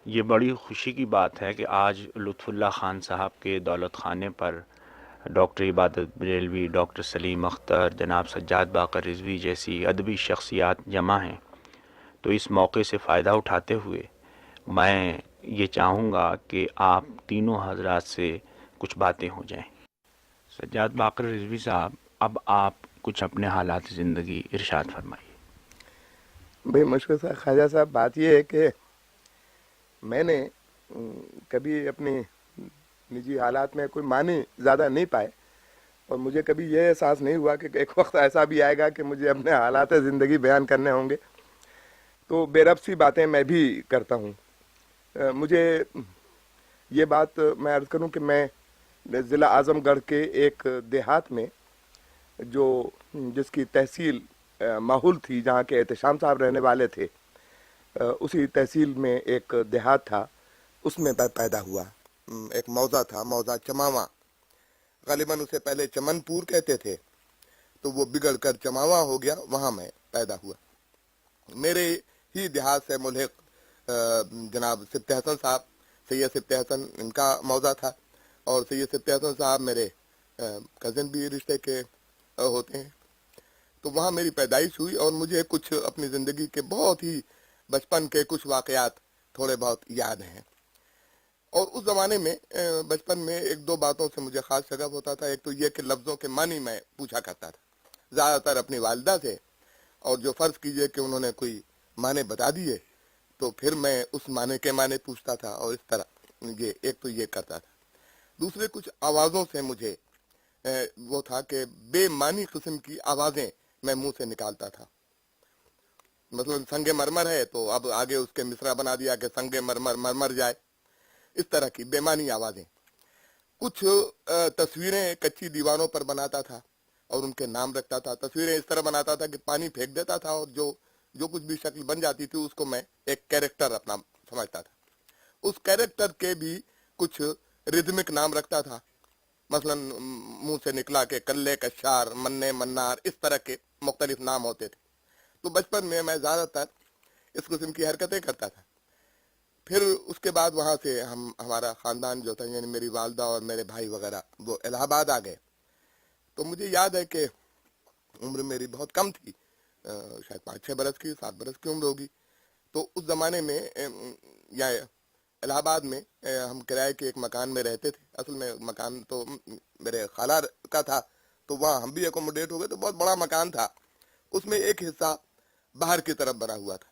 یہ بڑی خوشی کی بات ہے کہ آج لطف اللہ خان صاحب کے دولت خانے پر ڈاکٹر عبادت بریلوی، ڈاکٹر سلیم اختر، جناب سجاد باقر رضوی جیسی ادبی شخصیات جمع ہیں۔ تو اس موقع سے فائدہ اٹھاتے ہوئے میں یہ چاہوں گا کہ آپ تینوں حضرات سے کچھ باتیں ہو جائیں۔ سجاد باقر رضوی صاحب، اب آپ کچھ اپنے حالات زندگی ارشاد فرمائیے۔ بھائی مشکل صاحب، خواجہ صاحب، بات یہ ہے کہ میں نے کبھی اپنی نجی حالات میں کوئی معنی زیادہ نہیں پائے، اور مجھے کبھی یہ احساس نہیں ہوا کہ ایک وقت ایسا بھی آئے گا کہ مجھے اپنے حالات زندگی بیان کرنے ہوں گے، تو بے ربط سی باتیں میں بھی کرتا ہوں۔ مجھے یہ بات میں عرض کروں کہ میں ضلع اعظم گڑھ کے ایک دیہات میں، جو جس کی تحصیل ماحول تھی، جہاں کے احتشام صاحب رہنے والے تھے، اسی تحصیل میں ایک دیہات تھا، اس میں میں پیدا ہوا۔ ایک موضع تھا، موضع چماواں، غالباً اسے پہلے چمن پور کہتے تھے، تو وہ بگڑ کر چماواں ہو گیا، وہاں میں پیدا ہوا۔ میرے ہی دیہات سے ملحق جناب سبط حسن صاحب، سید سبط حسن ان کا موضع تھا، اور سید سبط حسن صاحب میرے کزن بھی رشتے کے ہوتے ہیں۔ تو وہاں میری پیدائش ہوئی، اور مجھے کچھ اپنی زندگی کے بہت ہی بچپن کے کچھ واقعات تھوڑے بہت یاد ہیں۔ اور اس زمانے میں بچپن میں ایک دو باتوں سے مجھے خاص شغف ہوتا تھا۔ ایک تو یہ کہ لفظوں کے معنی میں پوچھا کرتا تھا، زیادہ تر اپنی والدہ سے، اور جو فرض کیجئے کہ انہوں نے کوئی معنی بتا دیے تو پھر میں اس معنی کے معنی پوچھتا تھا، اور اس طرح یہ ایک تو یہ کرتا تھا۔ دوسرے کچھ آوازوں سے مجھے وہ تھا کہ بے معنی قسم کی آوازیں میں منہ سے نکالتا تھا۔ مثلا سنگ مرمر ہے تو اب آگے اس کے مصرع بنا دیا کہ سنگ مرمر مرمر جائے، اس طرح کی بے معنی آوازیں۔ کچھ تصویریں کچی دیواروں پر بناتا تھا اور ان کے نام رکھتا تھا۔ تصویریں اس طرح بناتا تھا کہ پانی پھینک دیتا تھا، اور جو کچھ بھی شکل بن جاتی تھی اس کو میں ایک کیریکٹر اپنا سمجھتا تھا۔ اس کیریکٹر کے بھی کچھ ردمک نام رکھتا تھا، مثلا منہ سے نکلا کہ کلے کشار، منے منار، اس طرح کے مختلف نام ہوتے تھے۔ تو بچپن میں زیادہ تر اس قسم کی حرکتیں کرتا تھا۔ پھر اس کے بعد وہاں سے ہمارا خاندان جو تھا، یعنی میری والدہ اور میرے بھائی وغیرہ، وہ الہ آباد آ گئے۔ تو مجھے یاد ہے کہ عمر میری بہت کم تھی، شاید 5-6 برس کی، 7 برس کی عمر ہوگی۔ تو اس زمانے میں یا الہ آباد میں ہم کرائے کے ایک مکان میں رہتے تھے۔ اصل میں مکان تو میرے خالہ کا تھا، تو وہاں ہم بھی اکوموڈیٹ ہو گئے۔ تو بہت بڑا مکان تھا، اس میں ایک حصہ باہر کی طرف بنا ہوا تھا،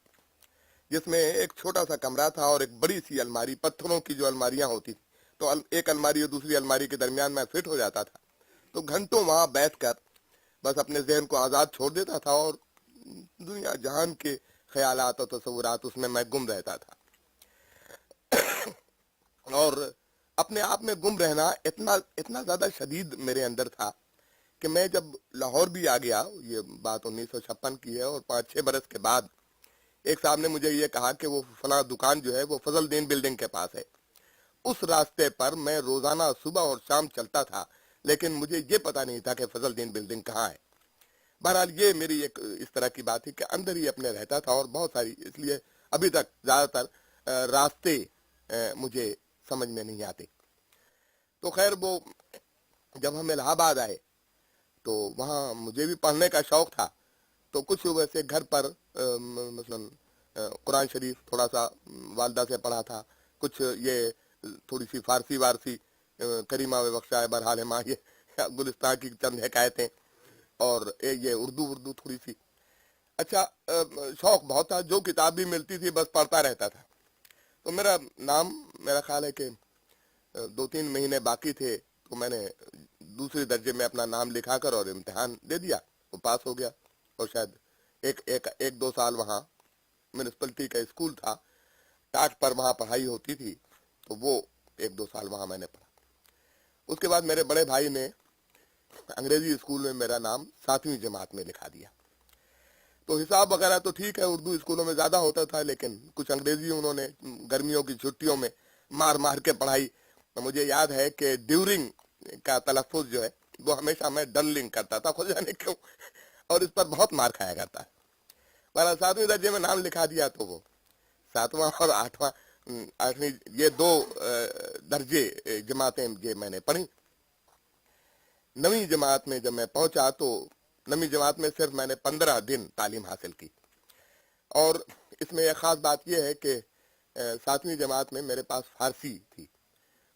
جس میں ایک چھوٹا سا کمرہ تھا اور ایک بڑی سی الماری، پتھروں کی جو الماریاں ہوتی تھی، تو ایک الماری اور دوسری الماری کے درمیان میں فٹ ہو جاتا تھا۔ تو گھنٹوں وہاں بیٹھ کر بس اپنے ذہن کو آزاد چھوڑ دیتا تھا، اور دنیا جہان کے خیالات اور تصورات اس میں گم رہتا تھا۔ اور اپنے آپ میں گم رہنا اتنا زیادہ شدید میرے اندر تھا کہ میں جب لاہور بھی آ گیا، یہ بات 1956 کی ہے، اور 5-6 برس کے بعد ایک صاحب نے مجھے یہ کہا کہ وہ فلاں دکان جو ہے وہ فضل دین بلڈنگ کے پاس ہے۔ اس راستے پر میں روزانہ صبح اور شام چلتا تھا، لیکن مجھے یہ پتا نہیں تھا کہ فضل دین بلڈنگ کہاں ہے۔ بہرحال یہ میری ایک اس طرح کی بات تھی کہ اندر ہی اپنے رہتا تھا، اور بہت ساری، اس لیے ابھی تک زیادہ تر راستے مجھے سمجھ میں نہیں آتے۔ تو خیر، وہ جب ہم الہ آباد آئے تو وہاں مجھے بھی پڑھنے کا شوق تھا، تو کچھ ویسے گھر پر مثلا قرآن شریف تھوڑا سا والدہ سے پڑھا تھا، کچھ یہ تھوڑی سی فارسی وارسی، کریمہ و بخشائے برحال ماں، یہ گلستان کی چند حکایتیں، اور یہ اردو تھوڑی سی۔ اچھا، شوق بہت تھا، جو کتاب بھی ملتی تھی بس پڑھتا رہتا تھا۔ تو میرا خیال ہے کہ 2-3 مہینے باقی تھے، تو میں نے دوسرے درجے میں اپنا نام لکھا کر اور امتحان دے دیا، وہ پاس ہو گیا۔ اور شاید 1-2 سال وہاں میونسپلٹی کا اسکول تھا، ٹاٹ پر وہاں پڑھائی ہوتی تھی، تو وہ 1-2 سال وہاں میں نے پڑھا۔ اس کے بعد میرے بڑے بھائی نے انگریزی اسکول میں میرا نام 7ویں جماعت میں لکھا دیا۔ تو حساب وغیرہ تو ٹھیک ہے، اردو اسکولوں میں زیادہ ہوتا تھا، لیکن کچھ انگریزی انہوں نے گرمیوں کی چھٹیوں میں مار کے پڑھائی۔ مجھے یاد ہے کہ ڈیورنگ کا تلفظ جو ہے وہ ہمیشہ میں ڈرلنگ کرتا تھا، خود جانے کیوں، اور اس پر بہت مار کھایا کرتا ہے۔ 7ویں درجے میں نام لکھا دیا، تو وہ 7واں اور 8واں آٹھویں یہ دو درجے جماعتیں یہ میں نے پڑھی. نویں جماعت میں جب میں پہنچا تو نویں جماعت میں صرف میں نے 15 دن تعلیم حاصل کی. اور اس میں ایک خاص بات یہ ہے کہ 7ویں جماعت میں میرے پاس فارسی تھی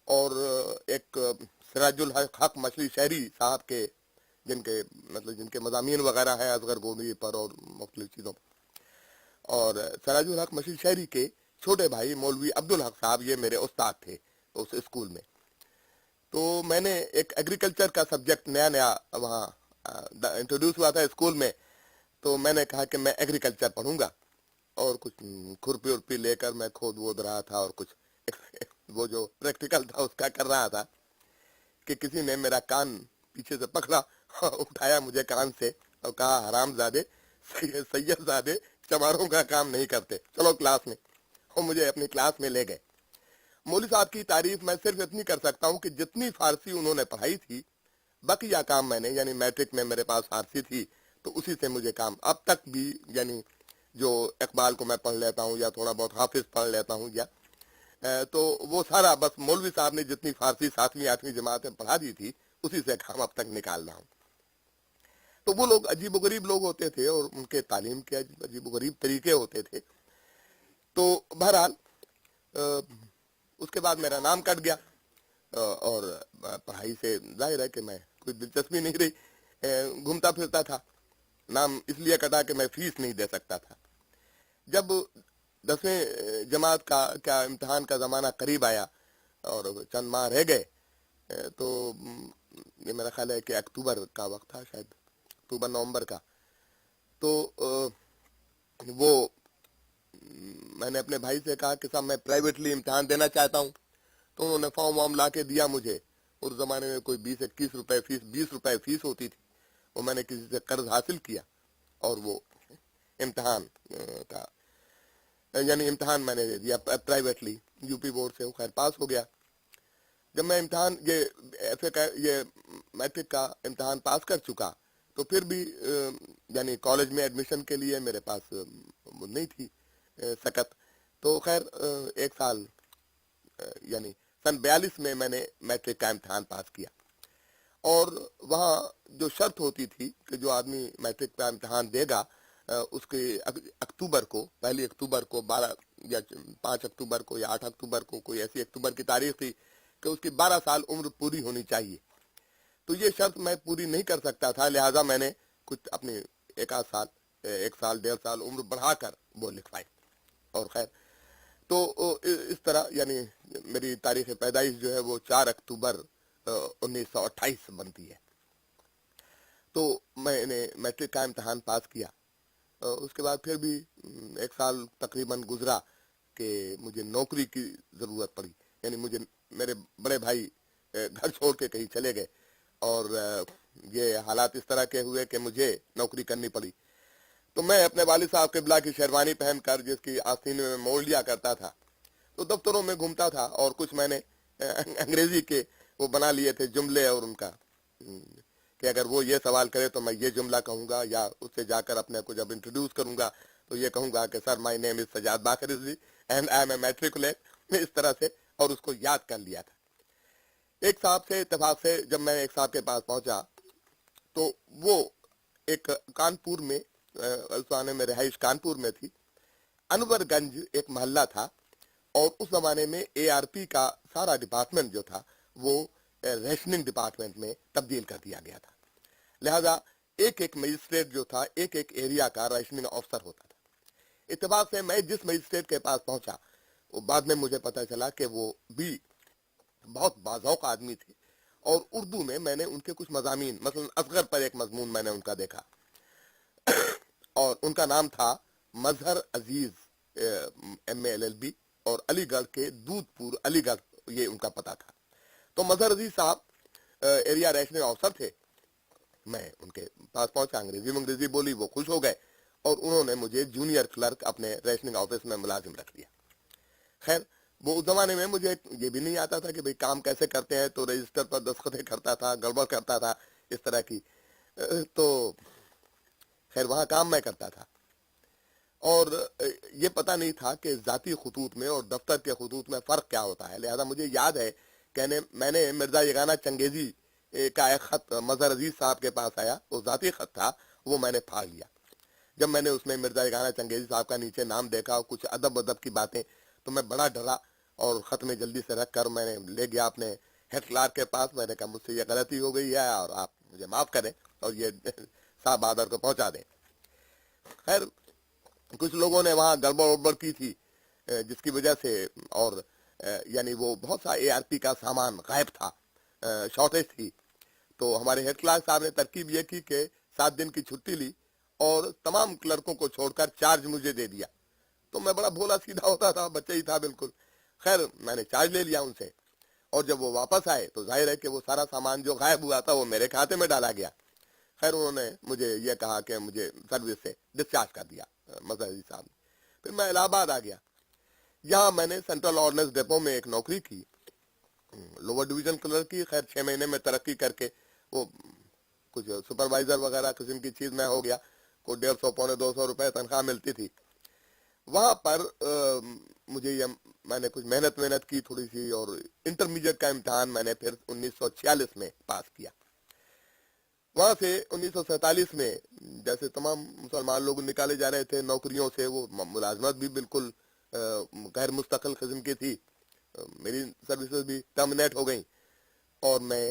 اور ایک سراج الحق مچھلی شہری صاحب کے جن کے مضامین وغیرہ ہیں اصغر گوبھی پر اور مختلف چیزوں پر. اور سراج الحق مچھلی شہری کے چھوٹے بھائی مولوی عبدالحق صاحب یہ میرے استاد تھے اس اسکول میں. تو میں نے ایک ایگریکلچر کا سبجیکٹ نیا وہاں انٹروڈیوس ہوا تھا اسکول میں. تو میں نے کہا کہ میں ایگریکلچر پڑھوں گا اور کچھ کھرپی ارپی لے کر میں کھود وود رہا تھا اور کچھ وہ جو پریکٹیکل تھا اس کا کر رہا تھا کہ کسی نے میرا کان پیچھے سے پکڑا اٹھایا مجھے کان سے اور کہا حرام زادے سید زادے چماروں کا کام نہیں کرتے, چلو کلاس میں. اور مجھے اپنی کلاس میں لے گئے. مولوی صاحب کی تعریف میں صرف اتنی کر سکتا ہوں کہ جتنی فارسی انہوں نے پڑھائی تھی بقیہ کام میں نے, یعنی میٹرک میں میرے پاس فارسی تھی تو اسی سے مجھے کام اب تک بھی, یعنی جو اقبال کو میں پڑھ لیتا ہوں یا تھوڑا بہت حافظ پڑھ لیتا ہوں یا تو وہ سارا بس مولوی صاحب نے جتنی فارسی 7ویں 8ویں جماعت میں پڑھا دی تھی اسی سے کام اب تک نکال رہا ہوں. تو وہ لوگ عجیب و غریب لوگ ہوتے تھے اور ان کے تعلیم کے عجیب و غریب طریقے ہوتے تھے. تو بہرحال اس کے بعد میرا نام کٹ گیا اور پڑھائی سے ظاہر ہے کہ میں کوئی دلچسپی نہیں رہی, گھومتا پھرتا تھا. نام اس لیے کٹا کہ میں فیس نہیں دے سکتا تھا. جب 10ویں جماعت کا امتحان کا زمانہ قریب آیا اور چند ماہ رہ گئے تو یہ میرا خیال ہے کہ اکتوبر کا وقت تھا, شاید اکتوبر نومبر کا. تو وہ میں نے اپنے بھائی سے کہا کہ صاحب میں پرائیویٹلی امتحان دینا چاہتا ہوں. تو انہوں نے فارم وارم لا کے دیا مجھے. اس زمانے میں کوئی 20-21 روپے فیس, 20 روپے فیس ہوتی تھی. وہ میں نے کسی سے قرض حاصل کیا اور وہ امتحان کا یعنی امتحان میں نے دے دیا پرائیویٹلی. یو پی بورڈ سے وہ خیر پاس ہو گیا. جب میں امتحان یہ میٹرک کا امتحان پاس کر چکا تو پھر بھی یعنی کالج میں ایڈمیشن کے لیے میرے پاس وہ نہیں تھی سکت. تو خیر ایک سال یعنی سن 42 میں نے میٹرک کا امتحان پاس کیا. اور وہاں جو شرط ہوتی تھی کہ جو آدمی میٹرک کا امتحان دے گا اس کے اکتوبر کو, پہلی اکتوبر کو 12 یا 5 اکتوبر کو یا 8 اکتوبر کو, کوئی ایسی اکتوبر کی تاریخ تھی کہ اس کی 12 سال عمر پوری ہونی چاہیے. تو یہ شرط میں پوری نہیں کر سکتا تھا, لہٰذا میں نے کچھ اپنی ایک سال 1.5 سال عمر بڑھا کر وہ لکھوائی. اور خیر تو اس طرح یعنی میری تاریخ پیدائش جو ہے وہ 4 اکتوبر 1928 بنتی ہے. تو میں نے میٹرک کا امتحان پاس کیا. اس کے بعد پھر بھی 1 سال تقریباً گزرا کہ مجھے نوکری کی ضرورت پڑی. یعنی مجھے میرے بڑے بھائی گھر چھوڑ کے کہیں چلے گئے اور یہ حالات اس طرح کے ہوئے کہ مجھے نوکری کرنی پڑی. تو میں اپنے والد صاحب قبلہ کی شیروانی پہن کر جس کی آستین میں موڑ لیا کرتا تھا تو دفتروں میں گھومتا تھا اور کچھ میں نے انگریزی کے وہ بنا لیے تھے جملے اور ان کا کہ اگر وہ یہ سوال کرے تو میں یہ جملہ کہوں گا یا اس سے جا کر اپنے کو جب انٹروڈیوس کروں گا تو یہ کہوں گا کہ sir my name is Sajjad Baqir Rizvi and I am a matriculate. اس طرح سے اور اس کو یاد کر لیا تھا. ایک صاحب سے اتفاق سے جب میں ایک صاحب کے پاس پہنچا تو وہ ایک کانپور میں اس زمانے میں رہائش کانپور میں تھی. انور گنج ایک محلہ تھا اور اس زمانے میں اے آر پی کا سارا ڈپارٹمنٹ جو تھا وہ ریشننگ ڈپارٹمنٹ میں تبدیل کر دیا گیا تھا. لہذا ایک مجسٹریٹ جو تھا ایک ایریا کا ریشننگ افسر ہوتا تھا. اتفاق سے میں جس مجسٹریٹ کے پاس پہنچا وہ بعد میں مجھے پتہ چلا کہ وہ بھی بہت باذوق آدمی تھے اور اردو میں نے ان کے کچھ مضامین مثلا اصغر پر ایک مضمون میں نے ان کا دیکھا اور ان کا نام تھا مظہر عزیز MA LLB اور علی گڑھ کے دودھ پور علی گڑھ یہ ان کا پتہ تھا. تو مظہر عزیز صاحب ایریا ریشننگ افسر تھے. میں ان کے پاس پہنچا, انگریزی بولی, وہ خوش ہو گئے اور انہوں نے مجھے جونیئر کلرک اپنے ریشننگ آفس میں ملازم رکھ دیا. خیر وہ اس زمانے میں مجھے یہ بھی نہیں آتا تھا کہ بھئی کام کیسے کرتے ہیں, تو رجسٹر پر دستخطیں کرتا تھا, گڑبڑ کرتا تھا اس طرح کی. تو خیر وہاں کام میں کرتا تھا اور یہ پتہ نہیں تھا کہ ذاتی خطوط میں اور دفتر کے خطوط میں فرق کیا ہوتا ہے. لہذا مجھے یاد ہے کہ میں نے مرزا یگانہ چنگیزی کا ایک خط مظہر عزیز صاحب کے پاس آیا, وہ ذاتی خط تھا, وہ میں نے پھاڑ لیا. جب میں نے اس میں مرزا یگانہ چنگیزی صاحب کا نیچے نام دیکھا اور کچھ ادب کی باتیں, تو میں بڑا ڈرا اور خط میں جلدی سے رکھ کر میں نے لے گیا اپنے ہیڈ کلارک کے پاس. میں نے کہا مجھ سے یہ غلطی ہو گئی ہے اور آپ مجھے معاف کریں اور یہ صاحب بہادر کو پہنچا دیں. خیر کچھ لوگوں نے وہاں گڑبڑ کی تھی جس کی وجہ سے, اور یعنی وہ بہت سا اے آر پی کا سامان غائب تھا, شارٹیج تھی. تو ہمارے ہیڈ کلرک صاحب نے ترکیب یہ کی کہ 7 دن کی چھٹی لی اور تمام کلرکوں کو چھوڑ کر چارج مجھے دے دیا. تو میں بڑا بھولا سیدھا ہوتا تھا, بچہ ہی تھا بالکل. خیر میں نے چارج لے لیا ان سے, اور جب وہ واپس آئے تو ظاہر ہے کہ وہ سارا سامان جو غائب ہوا تھا وہ میرے کھاتے میں ڈالا گیا. خیر انہوں نے مجھے یہ کہا کہ مجھے سروس سے ڈسچارج کر دیا مظہر عزیز صاحب نے. پھر میں الہ آباد آ گیا. یہاں میں نے سینٹرل آرڈننس ڈپو میں ایک نوکری کی, لوور ڈویژن کلرک کی. خیر 6 مہینے میں ترقی کر کے وہ کچھ سپروائزر وغیرہ قسم کی چیز میں ہو گیا. کوئی 150 پونے 200 روپے تنخواہ ملتی تھی. وہاں پر مجھے یہ میں نے کچھ محنت کی تھوڑی سی, اور انٹرمیڈیٹ کا امتحان میں نے پھر 1946 میں پاس کیا. وہاں سے 1947 میں جیسے تمام مسلمان لوگ نکالے جا رہے تھے نوکریوں سے, وہ ملازمت بھی بالکل غیر مستقل قسم کی تھی. میری سروسز بھی ٹرمینیٹ ہو گئیں اور میں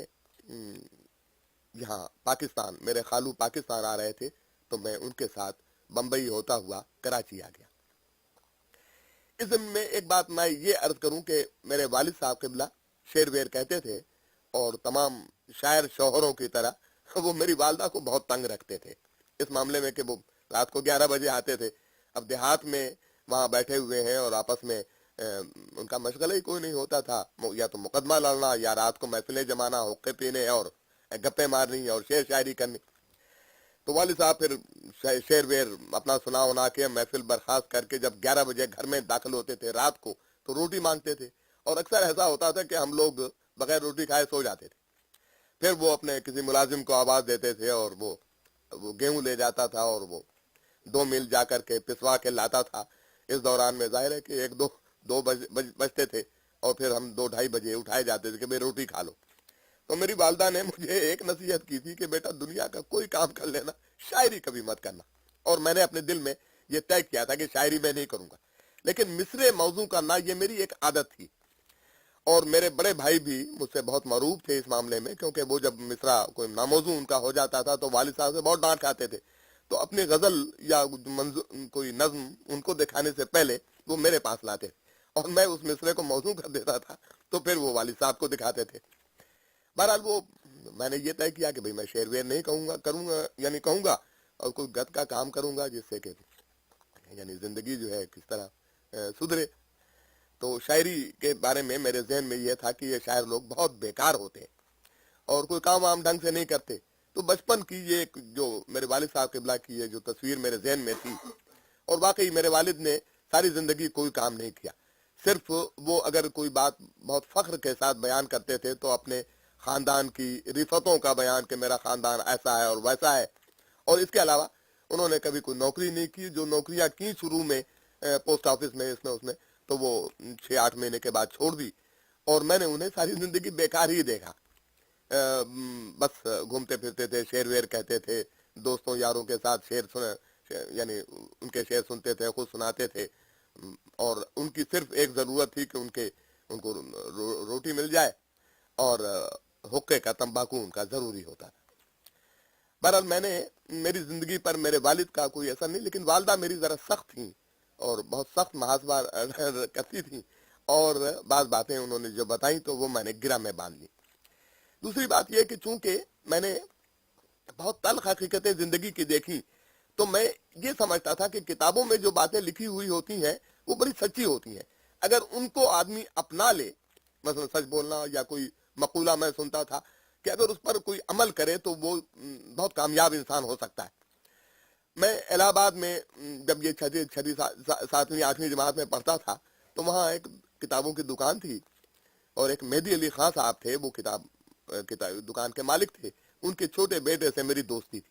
یہاں پاکستان, میرے خالو پاکستان آ رہے تھے, تو میں ان کے ساتھ بمبئی ہوتا ہوا کراچی آ گیا. اس میں ایک بات میں یہ عرض کروں کہ میرے والد صاحب قبلہ شعر ویر کہتے تھے, اور تمام شاعر شوہروں کی طرح وہ میری والدہ کو بہت تنگ رکھتے تھے اس معاملے میں کہ وہ رات کو 11 بجے آتے تھے. اب دیہات میں وہاں بیٹھے ہوئے ہیں اور آپس میں ان کا مشغلہ ہی کوئی نہیں ہوتا تھا, یا تو مقدمہ لڑنا یا رات کو محفلیں جمانا, حقے پینے اور گپے مارنی اور شعر شاعری کرنی. تو والد صاحب پھر شعر ویر اپنا سنا کے محفل برخاست کر کے جب 11 بجے گھر میں داخل ہوتے تھے رات کو, تو روٹی مانگتے تھے. اور اکثر ایسا ہوتا تھا کہ ہم لوگ بغیر روٹی کھائے سو جاتے تھے. پھر وہ اپنے کسی ملازم کو آواز دیتے تھے اور وہ گیہوں لے جاتا تھا اور وہ 2 میل جا کر کے پسوا کے لاتا تھا. اس دوران میں ظاہر ہے کہ 1-2 بجتے تھے, اور پھر ہم 2-2:30 بجے اٹھائے جاتے تھے کہ بھئی روٹی کھا لو. تو میری والدہ نے مجھے ایک نصیحت کی تھی کہ بیٹا دنیا کا کوئی کام کر لینا, شاعری کبھی مت کرنا. اور میں نے اپنے دل میں یہ طے کیا تھا کہ شاعری میں نہیں کروں گا, لیکن مصرے موضوع کرنا یہ میری ایک عادت تھی. اور میرے بڑے بھائی بھی مجھ سے بہت معروف تھے اس معاملے میں, کیونکہ وہ جب مصرع کوئی ناموضوع ان کا ہو جاتا تھا تو والد صاحب سے بہت ڈانٹ کھاتے تھے. تو اپنی غزل یا کوئی نظم ان کو دکھانے سے پہلے وہ میرے پاس لاتے, اور میں اس مصرے کو موضوع کر دیتا تھا, تو پھر وہ والد صاحب کو دکھاتے تھے. بہرحال وہ میں نے یہ طے کیا کہ بھئی میں شعر ویر نہیں کہوں گا اور کوئی گد کا کام کروں گا جس سے کہ یعنی زندگی جو ہے کس طرح سدھرے. تو شاعری کے بارے میں میرے ذہن میں یہ تھا کہ یہ شاعر لوگ بہت بیکار ہوتے ہیں اور کوئی کام عام ڈھنگ سے نہیں کرتے. تو بچپن کی یہ جو میرے والد صاحب قبلہ کی یہ جو تصویر میرے ذہن میں تھی, اور واقعی میرے والد نے ساری زندگی کوئی کام نہیں کیا, صرف وہ اگر کوئی بات بہت فخر کے ساتھ بیان کرتے تھے تو اپنے خاندان کی رفتوں کا بیان کہ میرا خاندان ایسا ہے اور ویسا ہے. اور اس کے علاوہ انہوں نے کبھی کوئی نوکری نہیں کی. جو نوکریاں کی شروع میں پوسٹ آفس میں اس میں تو وہ 6-8 مہینے کے بعد چھوڑ دی, اور میں نے انہیں ساری زندگی بیکار ہی دیکھا. بس گھومتے پھرتے تھے, شعر ویر کہتے تھے, دوستوں یاروں کے ساتھ یعنی ان کے شعر سنتے تھے, خود سناتے تھے, اور ان کی صرف ایک ضرورت تھی کہ ان کو روٹی مل جائے, اور حقے کا تمباکو ان کا ضروری ہوتا تھا. بہرحال میں نے میری زندگی پر میرے والد کا کوئی اثر نہیں, لیکن والدہ میری ذرا سخت تھیں اور بہت سخت محاسبہ کرتی تھیں, اور بعض باتیں انہوں نے جو بتائیں تو وہ میں نے گرہ میں باندھ لی. دوسری بات یہ کہ چونکہ میں نے بہت تلخ حقیقتیں زندگی کی دیکھی, تو میں یہ سمجھتا تھا کہ کتابوں میں جو باتیں لکھی ہوئی ہوتی ہیں وہ بڑی سچی ہوتی ہیں. اگر ان کو آدمی اپنا لے, مثلا سچ بولنا یا کوئی مقولہ میں سنتا تھا کہ اگر اس پر کوئی عمل کرے تو وہ بہت کامیاب انسان ہو سکتا ہے. میں الہ آباد میں جب یہ 6ویں 7ویں 8ویں جماعت میں پڑھتا تھا تو وہاں ایک کتابوں کی دکان تھی, اور ایک مہدی علی خان صاحب تھے, وہ کتاب دکان کے مالک تھے. ان کے چھوٹے بیٹے سے میری دوستی تھی.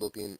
2-3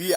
BA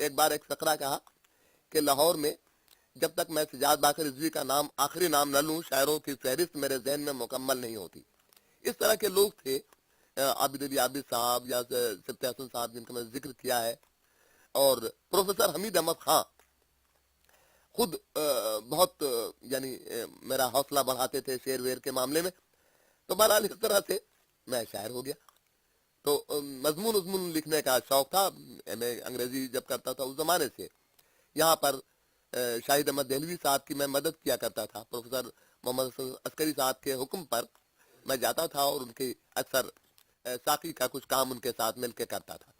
ایک بار ایک فقرہ کہا کہ لاہور میں جب تک میں سجاد باقر رضوی کا نام آخری نام نہ لوں شاعروں کی فہرست میرے ذہن میں مکمل نہیں ہوتی. اس طرح کے لوگ تھے عابد علی عابد صاحب یا سبت حسن صاحب جن کا میں ذکر کیا ہے, اور پروفیسر حمید احمد خان خود بہت یعنی میرا حوصلہ بڑھاتے تھے شعر ویر کے معاملے میں. تو بہرحال اس طرح سے میں شاعر ہو گیا. تو مضمون لکھنے کا شوق تھا. میں انگریزی جب کرتا تھا اس زمانے سے یہاں پر شاہد احمد دہلوی صاحب کی میں مدد کیا کرتا تھا. پروفیسر محمد حسن عسکری صاحب کے حکم پر میں جاتا تھا اور ان کی اکثر ساقی کا کچھ کام ان کے ساتھ مل کے کرتا تھا.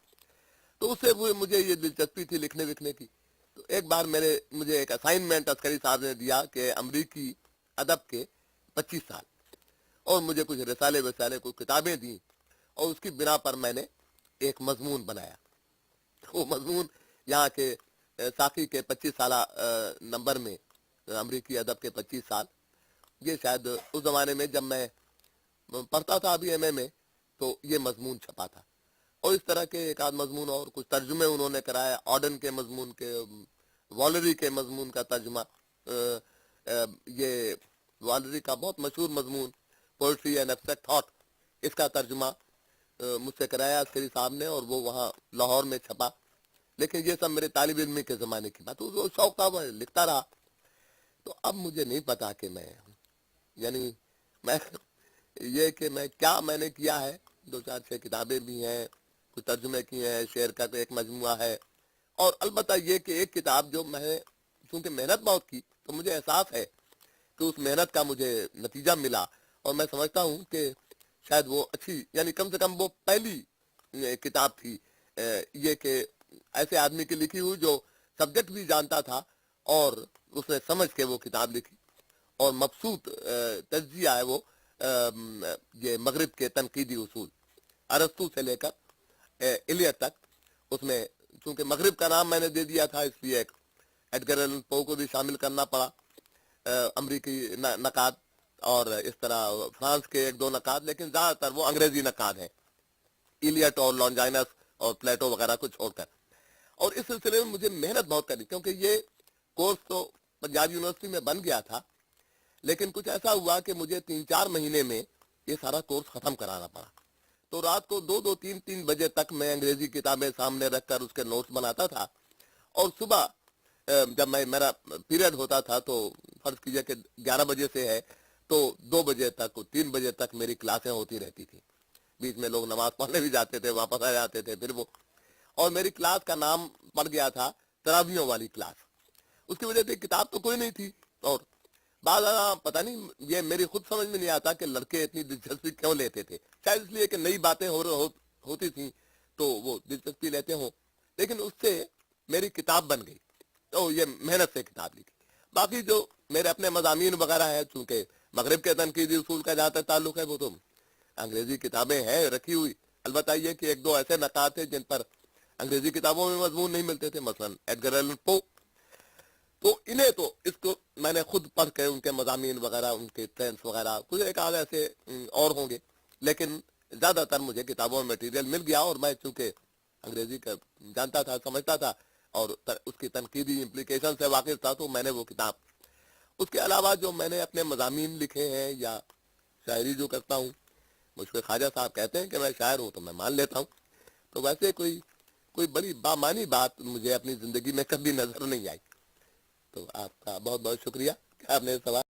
تو اس سے مجھے یہ دلچسپی تھی لکھنے وکھنے کی. تو ایک بار مجھے ایک اسائنمنٹ عسکری صاحب نے دیا کہ امریکی ادب کے 25 سال, اور مجھے کچھ رسالے کچھ کتابیں دیں, اور اس کی بنا پر میں نے ایک مضمون بنایا. وہ مضمون یہاں کے ساقی کے 25 سالہ نمبر میں امریکی ادب کے 25 سال, یہ شاید اس زمانے میں جب میں پڑھتا تھا ابھی ایم اے میں تو یہ مضمون چھپا تھا. اور اس طرح کے ایک آدھ مضمون اور کچھ ترجمے انہوں نے کرایا. آڈن کے مضمون کے, والری کے مضمون کا ترجمہ, یہ والری کا بہت مشہور مضمون پوئٹری اینڈ ایبسٹریکٹ تھاٹ, اس کا ترجمہ مجھ سے کرایا عسکری صاحب نے, اور وہ وہاں لاہور میں چھپا. لیکن یہ سب میرے طالب علم کے زمانے کی بات, وہ شوق تھا, وہ لکھتا رہا. تو اب مجھے نہیں پتا کہ میں یہ کہ میں نے کیا ہے. 2-4-6 کتابیں بھی ہیں, کچھ ترجمے کی ہیں, شعر کا ایک مجموعہ ہے, اور البتہ یہ کہ ایک کتاب جو میں چونکہ محنت بہت کی تو مجھے احساس ہے کہ اس محنت کا مجھے نتیجہ ملا. اور میں سمجھتا ہوں کہ شاید وہ اچھی, یعنی کم سے کم وہ پہلی کتاب تھی یہ کہ ایسے آدمی کی لکھی ہوئی جو سبجیکٹ بھی جانتا تھا اور اس نے سمجھ کے وہ کتاب لکھی. اور مبسوط تجزیہ ہے وہ یہ مغرب کے تنقیدی اصول, ارسطو سے لے کر ایلیٹ تک. اس میں چونکہ مغرب کا نام میں نے دے دیا تھا اس لیے ایک ایڈگر ایلن پو کو بھی شامل کرنا پڑا, امریکی نقاد, اور اس طرح فرانس کے 1-2 نقاد, لیکن زیادہ تر وہ انگریزی نقاد ہیں, ایلیٹ اور لانجائنس اور پلیٹو وغیرہ کو چھوڑ کر. اور اس سلسلے میں مجھے محنت بہت کرنی, کیونکہ یہ کورس تو پنجاب یونیورسٹی میں بن گیا تھا, لیکن کچھ ایسا ہوا کہ مجھے 3-4 مہینے میں یہ سارا کورس ختم کرانا پڑا. تو رات کو 2-3 بجے تک میں انگریزی کتابیں سامنے رکھ کر اس کے نوٹس بناتا تھا, اور صبح جب میرا پیریڈ ہوتا تھا تو فرض کیجئے کہ 11 بجے سے ہے تو 2 بجے تک 3 بجے تک میری کلاسیں ہوتی رہتی تھی. بیچ میں لوگ نماز پڑھنے بھی جاتے تھے, واپس آ جاتے تھے پھر وہ. اور میری کلاس کا نام پڑ گیا تھا تراویحوں والی کلاس. اس کی وجہ سے کتاب تو کوئی نہیں تھی, اور بعض پتہ نہیں یہ میری خود سمجھ میں نہیں آتا کہ لڑکے اتنی دلچسپی کیوں لیتے تھے. شاید اس لیے کہ نئی باتیں ہوتی تھیں تو وہ دلچسپی لیتے ہوں, لیکن اس سے میری کتاب بن گئی. تو یہ محنت سے کتاب لکھی. باقی جو میرے اپنے مضامین وغیرہ ہیں, چونکہ مغرب کے تنقیدی اصول کا جہاں تک تعلق ہے وہ تو انگریزی کتابیں ہیں رکھی ہوئی. البتہ یہ کہ 1-2 ایسے نقاد تھے جن پر انگریزی کتابوں میں مضمون نہیں ملتے تھے, مثلا ایڈگر ایلن پو. تو انہیں تو اس کو میں نے خود پڑھ کے ان کے مضامین وغیرہ, ان کے ٹرینس وغیرہ, کچھ ایک آدھ ایسے اور ہوں گے, لیکن زیادہ تر مجھے کتابوں میں مٹیریل مل گیا. اور میں چونکہ انگریزی کا جانتا تھا, سمجھتا تھا, اور اس کی تنقیدی امپلیکیشن سے واقف تھا, تو میں نے وہ کتاب. اس کے علاوہ جو میں نے اپنے مضامین لکھے ہیں یا شاعری جو کرتا ہوں, مجھ پہ خواجہ صاحب کہتے ہیں کہ میں شاعر ہوں تو میں مان لیتا ہوں. تو ویسے کوئی بڑی بامانی بات مجھے اپنی زندگی میں کبھی نظر نہیں آئی. تو آپ کا بہت بہت شکریہ کہ آپ نے سوال